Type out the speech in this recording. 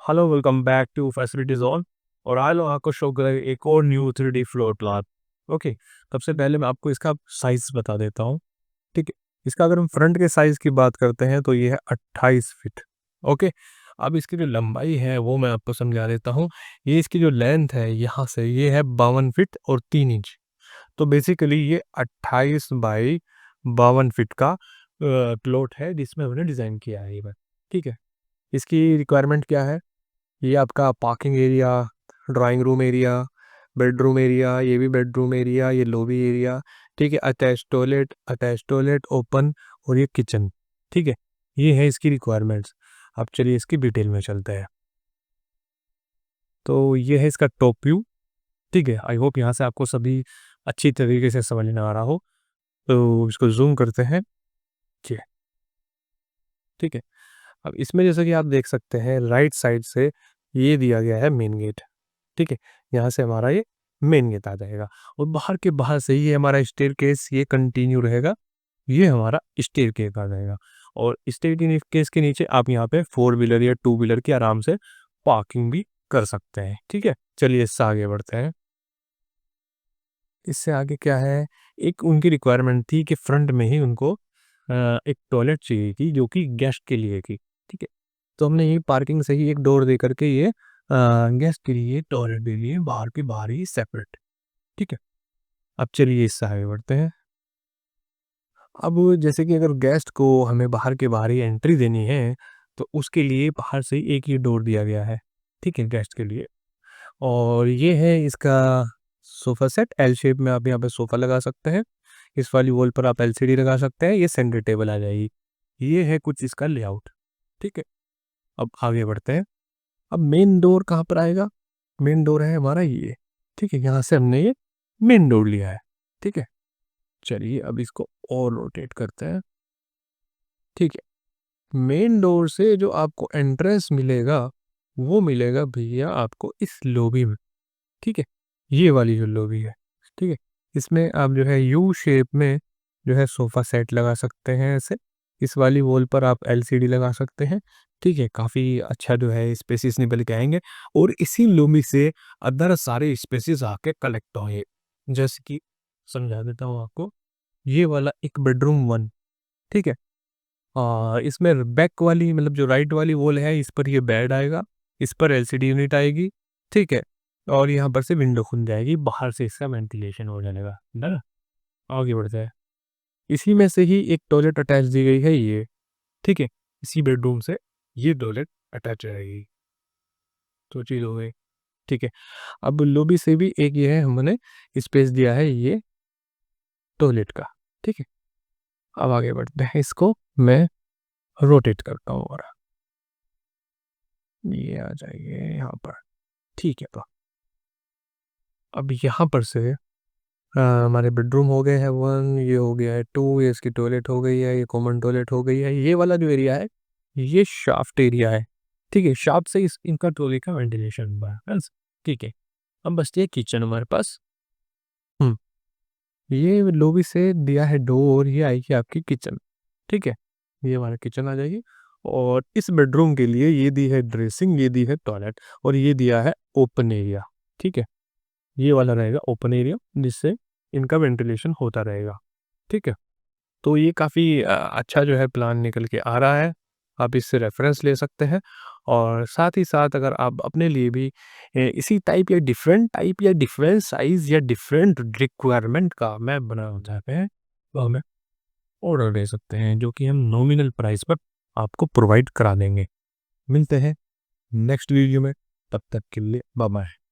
Hello, welcome back to facilities on. और आज हम आपको शो करेंगे एक और new 3D floor plan. Okay, सबसे पहले मैं आपको इसका साइज बता देता हूँ। ठीक है, इसका अगर हम फ्रंट के साइज की बात करते हैं तो ये है 28 फीट। ओके, अब इसकी जो लंबाई है वो मैं आपको समझा देता हूँ। ये इसकी जो लेंथ है यहाँ से ये है 52 फीट और 3 इंच। तो बेसिकली ये 28 बाई 52 फीट का प्लॉट है जिसमें हमने डिज़ाइन किया है ये बात। ठीक है, इसकी रिक्वायरमेंट क्या है? ये आपका parking area, drawing room area, bedroom area, ये भी बेडरूम एरिया, ये लॉबी एरिया। ठीक है, अटैच टॉयलेट ओपन, और ये किचन। ठीक है, ये है इसकी रिक्वायरमेंट्स। अब चलिए इसकी डिटेल में चलते हैं। तो ये है इसका टॉप व्यू। ठीक है, आई होप यहाँ से आपको सभी अच्छी तरीके से समझ में आ रहा हो। तो इसको जूम करते हैं। जी, ठीक है। अब इसमें जैसा कि आप देख सकते हैं राइट साइड से ये दिया गया है मेन गेट। ठीक है, यहाँ से हमारा ये मेन गेट आ जाएगा, और बाहर के बाहर से ये हमारा स्टेयरकेस ये कंटिन्यू रहेगा। ये हमारा स्टेयरकेस आ जाएगा, और स्टेयरकेस के नीचे आप यहाँ पे 4 व्हीलर या 2 व्हीलर की आराम से पार्किंग भी कर सकते हैं। ठीक है, चलिए इससे आगे बढ़ते हैं। इससे आगे क्या है, एक उनकी रिक्वायरमेंट थी कि फ्रंट में ही उनको एक टॉयलेट चाहिए थी जो कि गेस्ट के लिए थी। ठीक है, तो हमने यही पार्किंग से ही एक डोर दे करके ये गेस्ट के लिए टॉयलेट दे लिए, बाहर के बाहर ही सेपरेट। ठीक है, अब चलिए इससे आगे बढ़ते हैं। अब जैसे कि अगर गेस्ट को हमें बाहर के बाहर ही एंट्री देनी है तो उसके लिए बाहर से एक ही डोर दिया गया है। ठीक है, गेस्ट के लिए। और ये है इसका सोफ़ा सेट, एल शेप में आप यहाँ पे सोफ़ा लगा सकते हैं। इस वाली वॉल पर आप एलसीडी लगा सकते हैं, ये सेंटर टेबल आ जाएगी। ये है कुछ इसका लेआउट। ठीक है, अब आगे बढ़ते हैं। अब मेन डोर कहाँ पर आएगा? मेन डोर है हमारा ये। ठीक है, यहाँ से हमने ये मेन डोर लिया है। ठीक है, चलिए अब इसको और रोटेट करते हैं। ठीक है, मेन डोर से जो आपको एंट्रेंस मिलेगा वो मिलेगा भैया आपको इस लॉबी में। ठीक है, ये वाली जो लॉबी है। ठीक है, इसमें आप जो है यू शेप में जो है सोफ़ा सेट लगा सकते हैं ऐसे। इस वाली वॉल पर आप एलसीडी लगा सकते हैं। ठीक है, काफ़ी अच्छा जो है स्पेसेस निकल के आएँगे, और इसी लॉबी से अदर सारे स्पेसेस आके कलेक्ट होंगे। जैसे कि समझा देता हूँ आपको, ये वाला एक बेडरूम 1। ठीक है, इसमें बैक वाली मतलब जो राइट वाली वॉल है इस पर ये बेड आएगा, इस पर एलसीडी यूनिट आएगी। ठीक है, और यहाँ पर से विंडो खुल जाएगी, बाहर से इसका वेंटिलेशन हो जाएगा ना। आगे बढ़ते हैं। इसी में से ही एक टॉयलेट अटैच दी गई है ये। ठीक है, इसी बेडरूम से ये टॉयलेट अटैच रहेगी। तो चीज़ हो गई। ठीक है, अब लॉबी से भी एक ये है हमने स्पेस दिया है ये टॉयलेट का। ठीक है, अब आगे बढ़ते हैं। इसको मैं रोटेट करता हूँ, और ये आ जाएंगे यहाँ पर। ठीक है, तो अब यहाँ पर से हमारे बेडरूम हो गए हैं 1, ये हो गया है 2, ये इसकी टॉयलेट हो गई है, ये कॉमन टॉयलेट हो गई है। ये वाला जो एरिया है ये शाफ्ट एरिया है। ठीक है, शाफ्ट से इनका टॉयलेट का वेंटिलेशन हुआ है बस। ठीक है, अब बचती है किचन हमारे पास। हम्म, ये लॉबी से दिया है डोर, ये आएगी आपकी किचन। ठीक है, ये हमारा किचन आ जाएगी, और इस बेडरूम के लिए ये दी है ड्रेसिंग, ये दी है टॉयलेट, और ये दिया है ओपन एरिया। ठीक है, ये वाला रहेगा ओपन एरिया जिससे इनका वेंटिलेशन होता रहेगा। ठीक है, तो ये काफ़ी अच्छा जो है प्लान निकल के आ रहा है। आप इससे रेफरेंस ले सकते हैं, और साथ ही साथ अगर आप अपने लिए भी इसी टाइप या डिफरेंट साइज़ या डिफरेंट रिक्वायरमेंट का मैप बनाना चाहते हैं तो हमें ऑर्डर दे सकते हैं, जो कि हम नॉमिनल प्राइस पर आपको प्रोवाइड करा देंगे। मिलते हैं नेक्स्ट वीडियो में, तब तक के लिए बाय बाय।